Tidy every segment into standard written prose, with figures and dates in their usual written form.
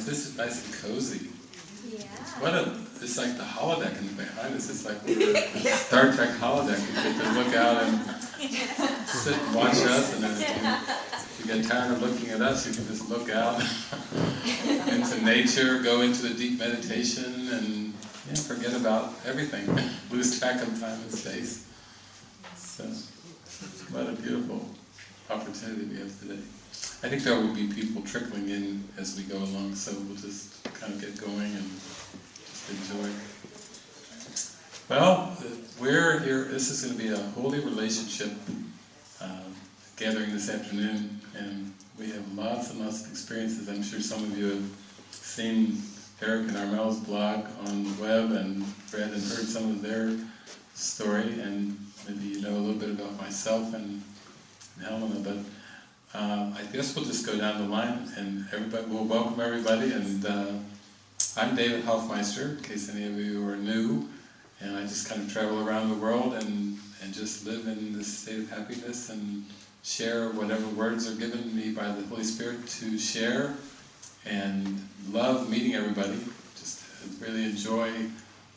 this is nice and cozy. Yeah. It's like the holodeck in behind us. It's like we're a Star Trek holodeck. You get to look out and sit and watch us, and then if you get tired of looking at us, you can just look out into nature, go into a deep meditation, and forget about everything. Lose track of time and space. So, what a beautiful opportunity we have today. I think there will be people trickling in as we go along, so we'll just kind of get going and just enjoy. Well, we're here. This is going to be a holy relationship gathering this afternoon, and we have lots and lots of experiences. I'm sure some of you have seen Eric and Armel's blog on the web and read and heard some of their story, and maybe you know a little bit about myself and Helena, but I guess we'll just go down the line, and we'll welcome everybody. And I'm David Hoffmeister, in case any of you are new, and I just kind of travel around the world and just live in this state of happiness and share whatever words are given me by the Holy Spirit to share, and love meeting everybody. Just really enjoy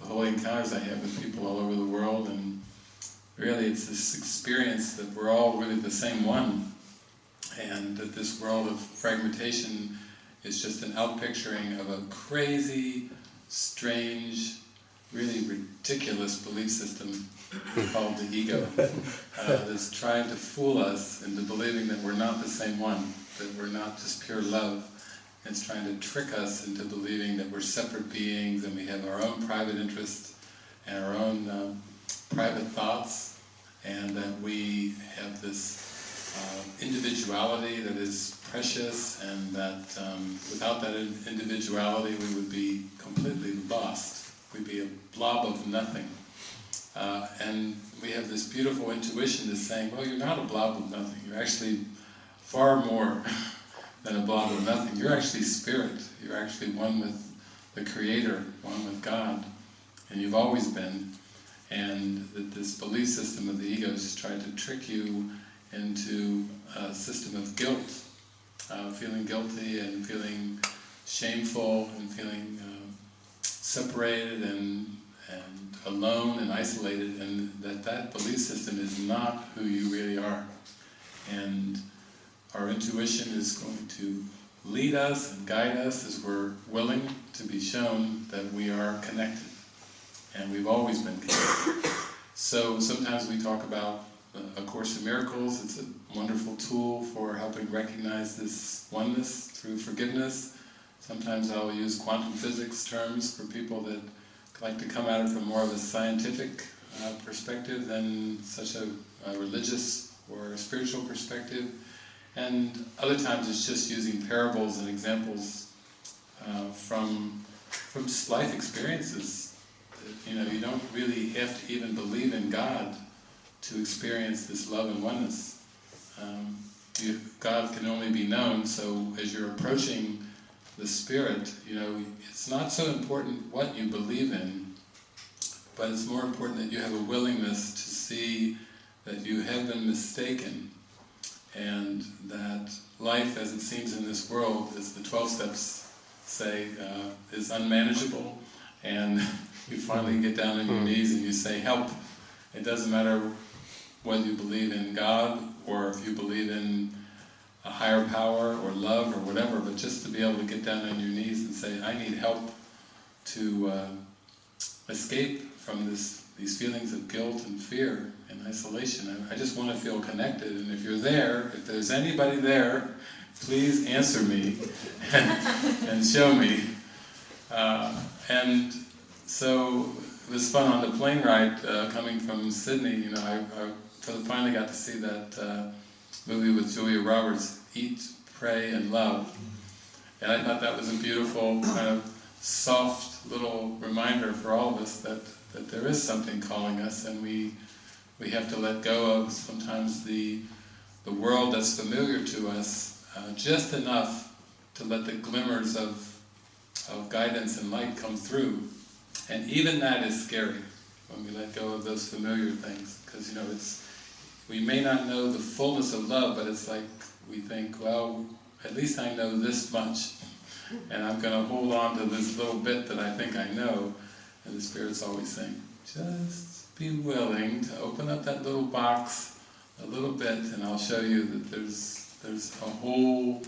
the holy encounters I have with people all over the world, and really it's this experience that we're all really the same one, and that this world of fragmentation is just an outpicturing of a crazy, strange, really ridiculous belief system called the ego, that's trying to fool us into believing that we're not the same one, that we're not just pure love. It's trying to trick us into believing that we're separate beings and we have our own private interests and our own private thoughts, and that we have this individuality that is precious, and that without that individuality we would be completely lost. We'd be a blob of nothing. And we have this beautiful intuition that's saying, well, you're not a blob of nothing. You're actually far more than a blob of nothing. You're actually spirit. You're actually one with the Creator, one with God. And you've always been. And that this belief system of the ego is just trying to trick you into a system of guilt, feeling guilty and feeling shameful and feeling separated and alone and isolated, and that belief system is not who you really are. And our intuition is going to lead us and guide us as we're willing to be shown that we are connected. And we've always been connected. So sometimes we talk about A Course in Miracles. It's a wonderful tool for helping recognize this oneness through forgiveness. Sometimes I'll use quantum physics terms for people that like to come at it from more of a scientific perspective than such a religious or spiritual perspective. And other times it's just using parables and examples from just life experiences. You don't really have to even believe in God to experience this love and oneness. God can only be known, so as you're approaching the Spirit, it's not so important what you believe in, but it's more important that you have a willingness to see that you have been mistaken, and that life as it seems in this world, as the 12 steps say, is unmanageable, and you finally get down on your knees and you say, help. It doesn't matter whether you believe in God or if you believe in a higher power or love or whatever, but just to be able to get down on your knees and say, I need help to escape from these feelings of guilt and fear and isolation. I just want to feel connected, and if you're there, if there's anybody there, please answer me and show me. And so it was fun on the plane ride coming from Sydney. I finally got to see that movie with Julia Roberts, Eat, Pray, and Love. And I thought that was a beautiful, kind of soft little reminder for all of us that there is something calling us, and we have to let go of sometimes the world that's familiar to us, just enough to let the glimmers of guidance and light come through. And even that is scary, when we let go of those familiar things, because we may not know the fullness of love, but it's like we think, well, at least I know this much, and I'm going to hold on to this little bit that I think I know. And the Spirit's always saying, just be willing to open up that little box a little bit, and I'll show you that there's a whole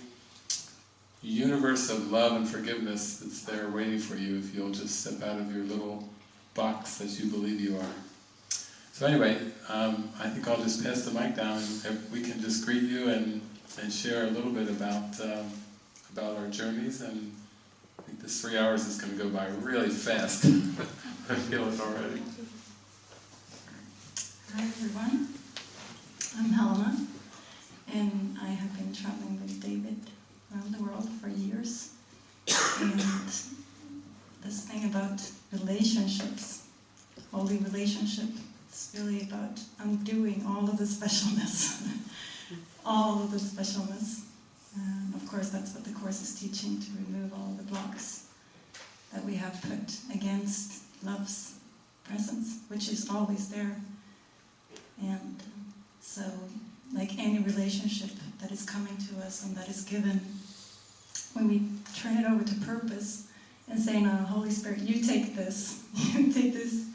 universe of love and forgiveness that's there waiting for you if you'll just step out of your little box that you believe you are. So anyway, I think I'll just pass the mic down, and we can just greet you and share a little bit about our journeys. And I think this 3 hours is going to go by really fast. I feel it already. Hi everyone, I'm Helena, and I have been traveling with David around the world for years. And this thing about relationships, holy relationship, it's really about undoing all of the specialness. All of the specialness. Of course, that's what the Course is teaching, to remove all the blocks that we have put against love's presence, which is always there. And so, like any relationship that is coming to us and that is given, when we turn it over to purpose and say, "No, Holy Spirit, you take this, you take this,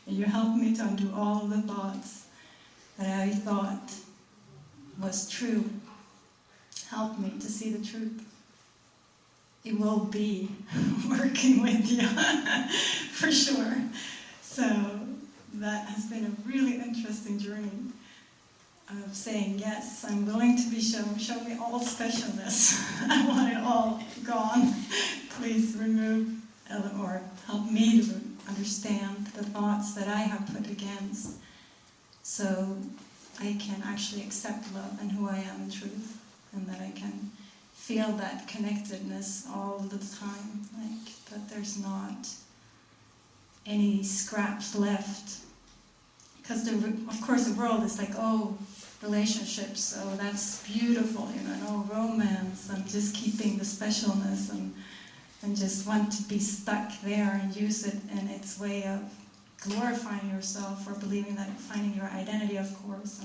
and you help me to undo all the thoughts that I thought was true. Help me to see the truth." It will be working with you, for sure. So that has been a really interesting journey of saying, yes, I'm willing to be shown. Show me all specialness. I want it all gone. Please remove or help me to understand the thoughts that I have put against, so I can actually accept love and who I am in truth, and that I can feel that connectedness all the time, like that there's not any scraps left. Because of course the world is like, oh, relationships, oh, that's beautiful, and oh, romance, and just keeping the specialness, and just want to be stuck there and use it in its way of glorifying yourself, or believing that, finding your identity, of course.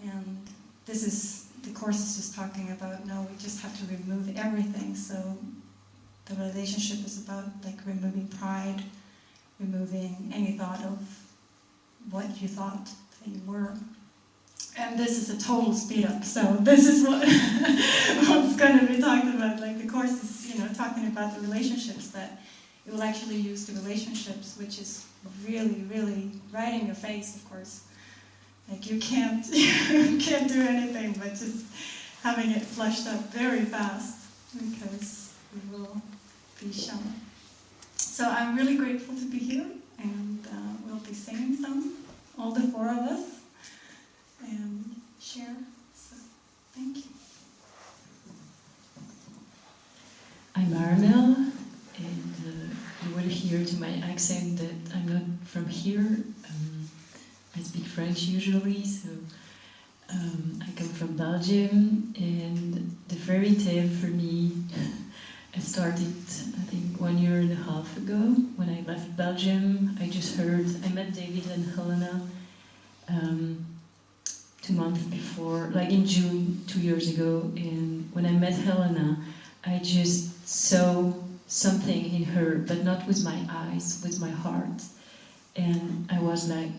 And this is, the Course is just talking about, no, we just have to remove everything. So the relationship is about like removing pride, removing any thought of what you thought that you were. And this is a total speed up. So this is what's going to be talked about. Like the Course is, talking about the relationships, that it will actually use the relationships, which is really, really right in your face, of course. Like you can't do anything but just having it flushed up very fast, because we will be shown. So I'm really grateful to be here, and we'll be singing some, all the four of us, and share. So thank you. I'm Armel, and you will hear to my accent that I'm not from here. I speak French usually, so I come from Belgium, and the fairy tale for me I started, I think, 1.5 years ago when I left Belgium. I met David and Helena 2 months before, like in June 2 years ago, and when I met Helena, I just saw something in her, but not with my eyes, with my heart. And I was like,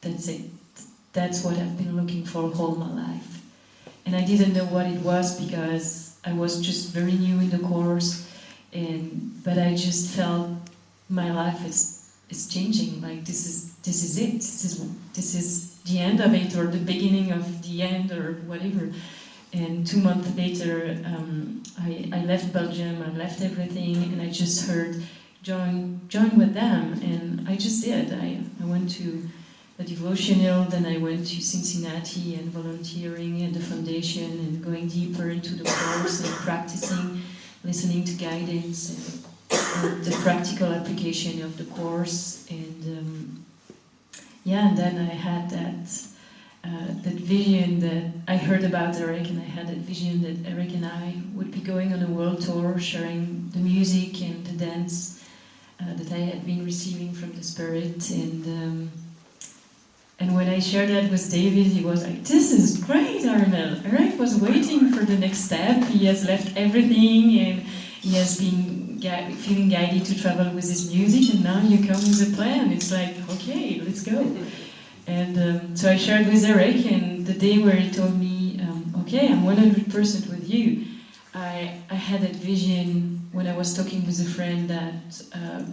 that's it. That's what I've been looking for all my life. And I didn't know what it was, because I was just very new in the Course, but I just felt my life is changing. Like this is it. This is the end of it, or the beginning of the end, or whatever. And 2 months later, I left Belgium. I left everything, and I just heard join with them, and I just did. I went to a devotional, then I went to Cincinnati and volunteering at the foundation and going deeper into the Course and practicing, listening to guidance and the practical application of the Course. And and then I had that vision that I heard about Eric, and I had that vision that Eric and I would be going on a world tour, sharing the music and the dance that I had been receiving from the Spirit. And when I shared that with David, he was like, "This is great, Armel." Eric was waiting for the next step. He has left everything, and he has been feeling guided to travel with his music, and now you come with a plan. It's like, okay, let's go. And so I shared with Eric, and the day where he told me, okay, I'm 100% with you, I had that vision when I was talking with a friend that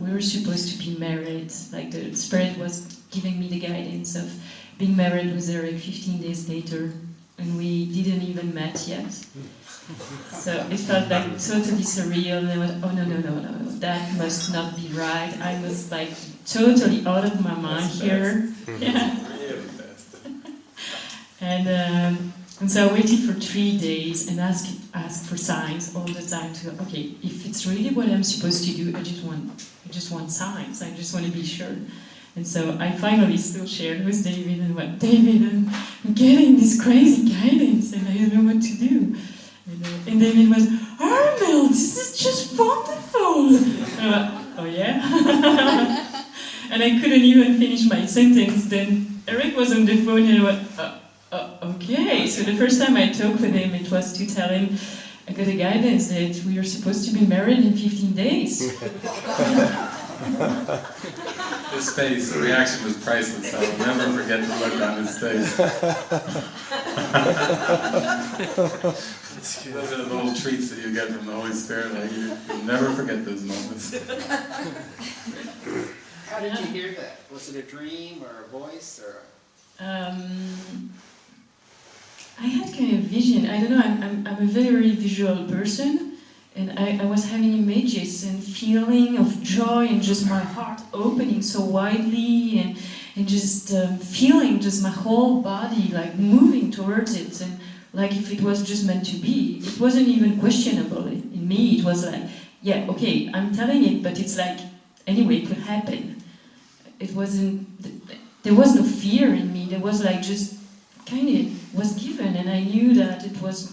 we were supposed to be married. Like the Spirit was giving me the guidance of being married with Eric 15 days later, and we didn't even met yet. So it felt like totally surreal, and I was, oh no, that must not be right. I must like totally out of my mind here. Yeah. And so I waited for 3 days and asked for signs all the time to, okay, if it's really what I'm supposed to do, I just want signs. I just want to be sure. And so I finally still shared with David and went, David, I'm getting this crazy guidance and I don't know what to do. And David was, Armel, this is just wonderful. And I went, oh yeah? And I couldn't even finish my sentence. Then Eric was on the phone and I went, okay. So the first time I talked with him, it was to tell him I got a guidance that we are supposed to be married in 15 days. His face, the reaction was priceless. I'll never forget the look on his face. Those are the little treats that you get from the Holy Spirit. Like you'll never forget those moments. How did you hear that? Was it a dream or a voice or? I had kind of vision. I don't know. I'm a very visual person, and I was having images and feeling of joy and just my heart opening so widely and just feeling just my whole body like moving towards it, and like if it was just meant to be. It wasn't even questionable in me. It was like, yeah, okay, I'm telling it, but it's like anyway, it could happen. It wasn't. There was no fear in me. There was like just kind of was given, and I knew that it was.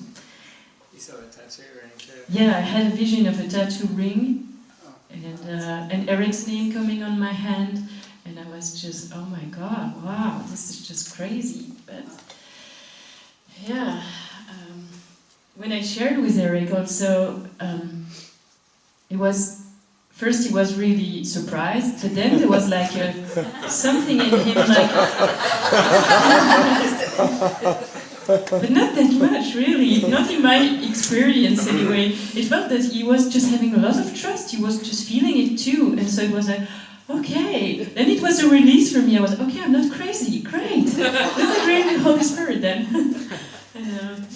You saw a tattoo ring too. Yeah, I had a vision of a tattoo ring, and Eric's name coming on my hand, and I was just, oh my God, wow, this is just crazy. But yeah, when I shared with Eric, also, it was. First he was really surprised, but then there was like something in him like... but not that much, really. Not in my experience, anyway. It felt that he was just having a lot of trust. He was just feeling it too. And so it was like, okay. Then it was a release for me. I was, okay, I'm not crazy. Great. Let's agree with Holy Spirit then.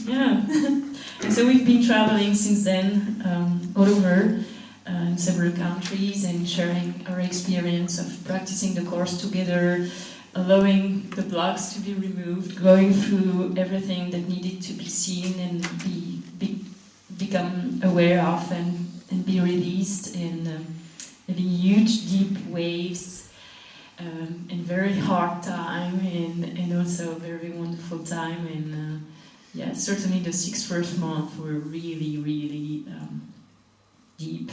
Yeah. And so we've been traveling since then, all over. In several countries, and sharing our experience of practicing the course together, allowing the blocks to be removed, going through everything that needed to be seen and become aware of and be released, and having huge deep waves and very hard time and also very wonderful time, and yeah, certainly the 6 first months were really, really deep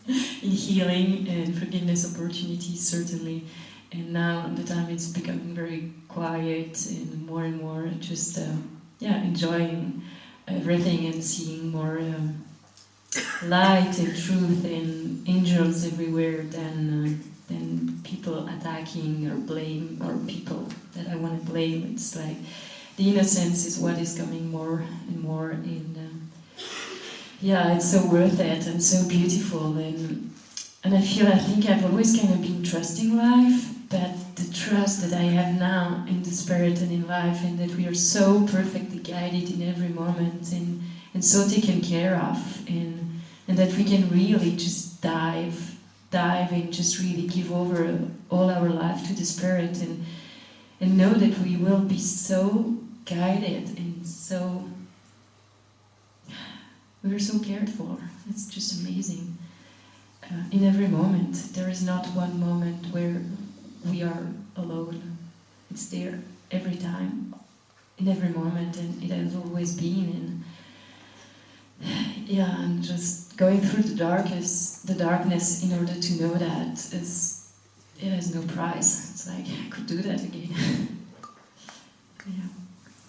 in healing and forgiveness opportunities, certainly. And now the time it's becoming very quiet and more just enjoying everything and seeing more light and truth and angels everywhere than people attacking or blame, or people that I want to blame. It's like the innocence is what is coming more and more in. Yeah, it's so worth it and so beautiful, and I think I've always kind of been trusting life, but the trust that I have now in the Spirit and in life, and that we are so perfectly guided in every moment and so taken care of, and that we can really just dive and just really give over all our life to the Spirit, and know that we will be so guided and so. We are so cared for. It's just amazing. In every moment, there is not one moment where we are alone. It's there every time, in every moment, and it has always been. And yeah, and just going through the darkness in order to know that it has no price. It's like I could do that again. Yeah,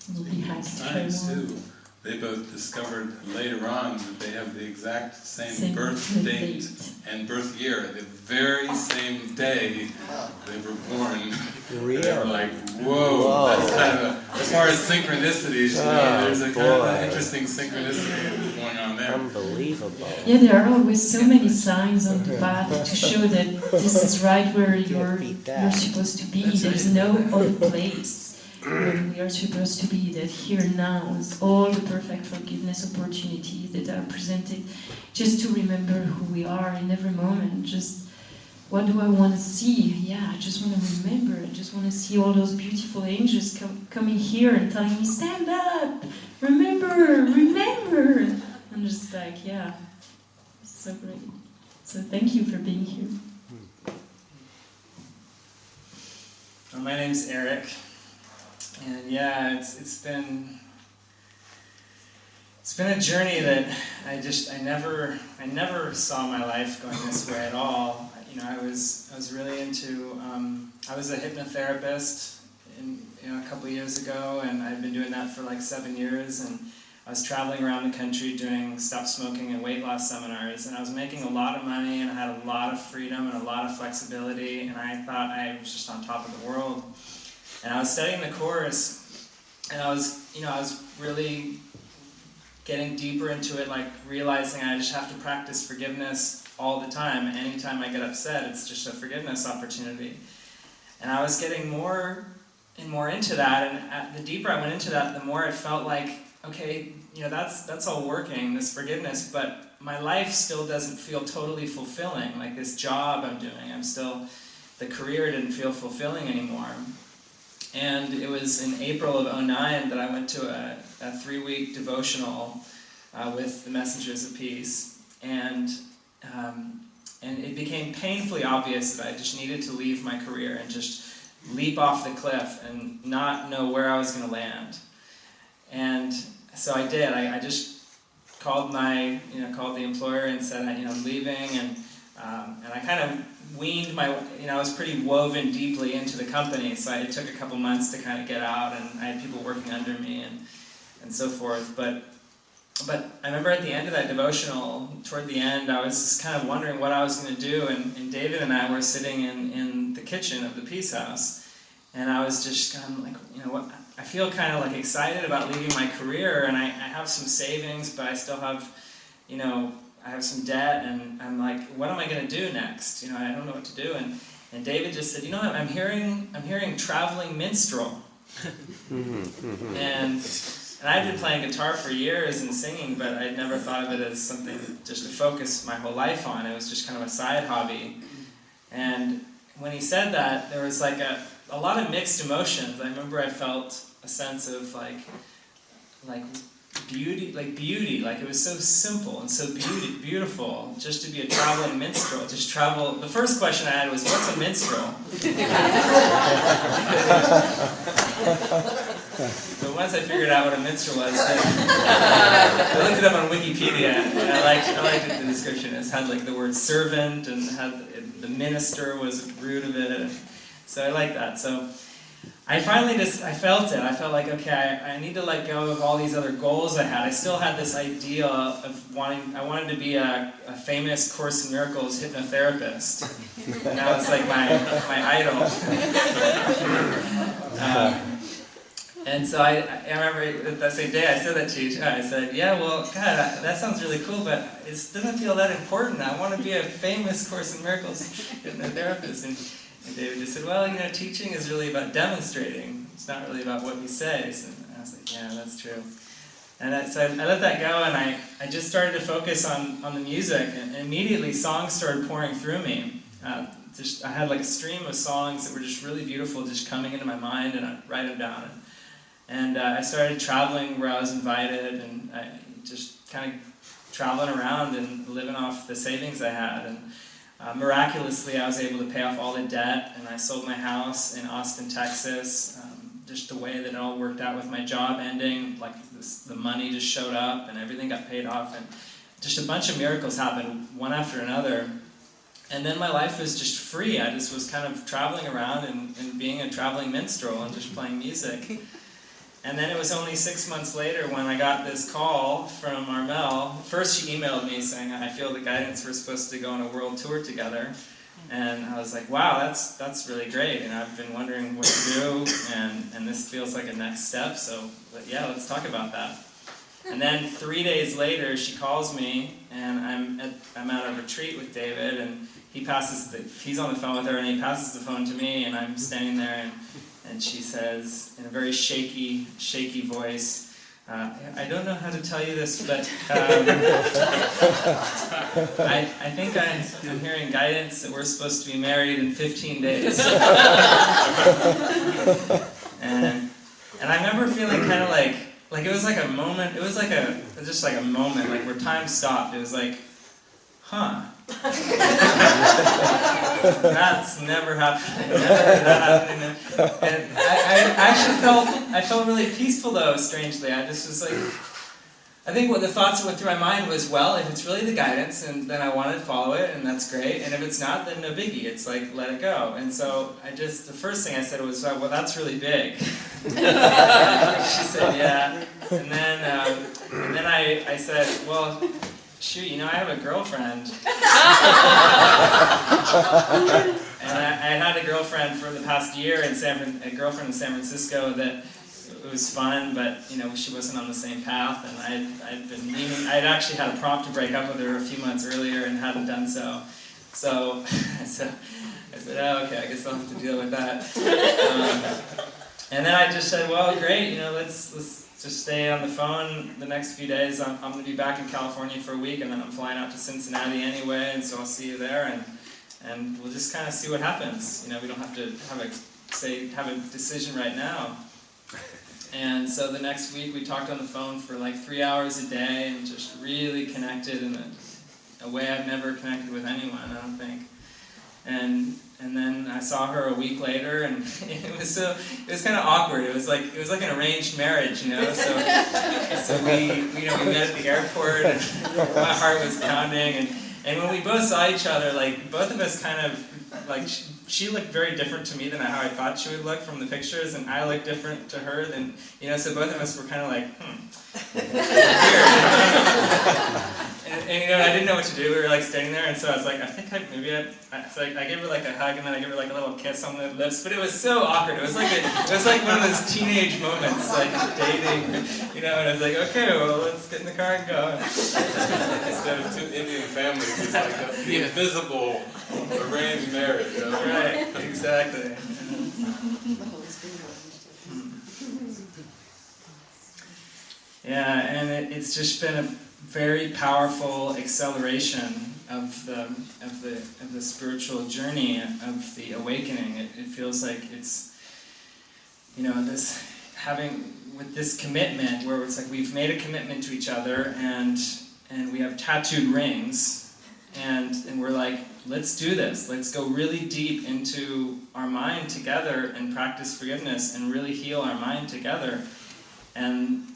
it would be nice to try more. Too. they both discovered later on that they have the exact same birth date and birth year, the very same day they were born. Really? They were like, whoa, that's kind of, as far as synchronicities, you know, there's a kind of an interesting synchronicity going on there. Unbelievable. Yeah, there are always so many signs on the path to show that this is right where you're supposed to be. There's no other place where we are supposed to be, that here now is all the perfect forgiveness opportunities that are presented, just to remember who we are in every moment. Just, what do I want to see? Yeah, I just want to remember. I just want to see all those beautiful angels coming here and telling me, stand up, remember, remember. I'm just like, yeah, it's so great. So thank you for being here. Well, my name's Eric. And yeah, it's been a journey that I never saw my life going this way at all. You know, I was really into I was a hypnotherapist a couple of years ago, and I'd been doing that for like 7 years, and I was traveling around the country doing stop smoking and weight loss seminars, and I was making a lot of money, and I had a lot of freedom and a lot of flexibility, and I thought I was just on top of the world. And I was studying the course, and I was really getting deeper into it, like realizing I just have to practice forgiveness all the time. Anytime I get upset, it's just a forgiveness opportunity. And I was getting more and more into that, and the deeper I went into that, the more it felt like, okay, you know, that's all working, this forgiveness, but my life still doesn't feel totally fulfilling. Like this job I'm doing, the career didn't feel fulfilling anymore. And it was in April of '09 that I went to a 3-week devotional with the Messengers of Peace, and it became painfully obvious that I just needed to leave my career and just leap off the cliff and not know where I was going to land. And so I did. I just called called the employer and said, I'm leaving, and I kind of weaned I was pretty woven deeply into the company, so it took a couple months to kind of get out, and I had people working under me and so forth. But I remember at the end of that devotional, toward the end, I was just kind of wondering what I was going to do, and David and I were sitting in the kitchen of the Peace House, and I was just kind of like, what? I feel kind of like excited about leaving my career, and I have some savings, but I still have, I have some debt, and I'm like, what am I going to do next? I don't know what to do. And David just said, I'm hearing traveling minstrel. And I'd been playing guitar for years and singing, but I'd never thought of it as something just to focus my whole life on. It was just kind of a side hobby. And when he said that, there was like a lot of mixed emotions. I remember I felt a sense of like beauty, like it was so simple and so beautiful just to be a traveling minstrel, just travel. The first question I had was, what's a minstrel? But once I figured out what a minstrel was, I looked it up on Wikipedia, and I liked the description. It had like the word servant, and the minister was the root of it, so I liked that. So I finally I felt it. I felt like, okay, I need to let go of all these other goals I had. I still had this idea of I wanted to be a famous Course in Miracles hypnotherapist. And that was like my idol. And so I remember that same day I said that to you too. I said, yeah, well, God, that sounds really cool, but it doesn't feel that important. I want to be a famous Course in Miracles hypnotherapist. And David just said, well, teaching is really about demonstrating. It's not really about what he says. And I was like, yeah, that's true. And so I let that go, and I just started to focus on the music, and immediately songs started pouring through me. I had like a stream of songs that were just really beautiful, just coming into my mind, and I'd write them down. And I started traveling where I was invited, and I just kind of traveling around and living off the savings I had. And miraculously, I was able to pay off all the debt, and I sold my house in Austin, Texas. Just the way that it all worked out with my job ending, like the money just showed up, and everything got paid off, and just a bunch of miracles happened, one after another. And then my life was just free. I just was kind of traveling around and being a traveling minstrel and just playing music. And then it was only 6 months later when I got this call from Armel. First she emailed me saying, I feel the guidance we're supposed to go on a world tour together. And I was like, wow, that's really great. And I've been wondering what to do, and this feels like a next step, so yeah, let's talk about that. And then 3 days later, she calls me, and I'm at a retreat with David, and he's on the phone with her, and he passes the phone to me, and I'm standing there, and she says, in a very shaky voice, I don't know how to tell you this, but I think I'm hearing guidance that we're supposed to be married in 15 days. and I remember feeling kind of like it was like a moment, it was like just like a moment, like where time stopped. It was like, huh. That's never happened. And I actually felt really peaceful though, strangely. I just was like, I think what the thoughts that went through my mind was, well, if it's really the guidance, and then I want to follow it, and that's great. And if it's not, then no biggie. It's like, let it go. And so the first thing I said was, well, that's really big. She said, yeah. And then I said, well, shoot, I have a girlfriend. And I had a girlfriend for the past year a girlfriend in San Francisco that it was fun, but she wasn't on the same path, and I'd actually had a prompt to break up with her a few months earlier and hadn't done so. So I said, oh, okay, I guess I'll have to deal with that. And then I just said, well, great, let's just stay on the phone the next few days. I'm going to be back in California for a week, and then I'm flying out to Cincinnati anyway, and so I'll see you there, and we'll just kind of see what happens. We don't have to have a decision right now. And so the next week we talked on the phone for like 3 hours a day and just really connected in a way I've never connected with anyone, I don't think. And then I saw her a week later, and it was kind of awkward. It was like an arranged marriage, So we met at the airport, and my heart was pounding, and when we both saw each other, like both of us kind of like she looked very different to me than how I thought she would look from the pictures, and I looked different to her than so both of us were kind of like and I didn't know what to do. We were like standing there, and so I was like, I think I gave her like a hug, and then I gave her like a little kiss on the lips, but it was so awkward. It was like one of those teenage moments, like dating, and I was like, okay, well, let's get in the car and go. Instead of two Indian families, it's like the invisible arranged marriage. Right, exactly. Yeah, and it's just been a very powerful acceleration of the spiritual journey, of the awakening. It feels like it's this commitment where it's like we've made a commitment to each other, and we have tattooed rings, and we're like, let's do this. Let's go really deep into our mind together and practice forgiveness and really heal our mind together. And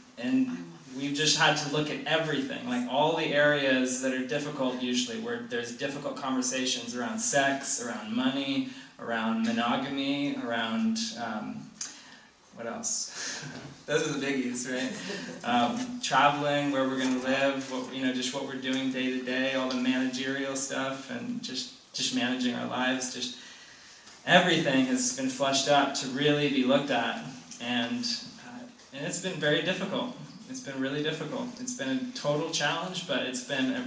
we've just had to look at everything, like all the areas that are difficult usually, where there's difficult conversations around sex, around money, around monogamy, around, what else? Those are the biggies, right? Traveling, where we're going to live, just what we're doing day to day, all the managerial stuff, and just managing our lives. Just everything has been fleshed out to really be looked at, and it's been very difficult. It's been really difficult. It's been a total challenge, but it's been a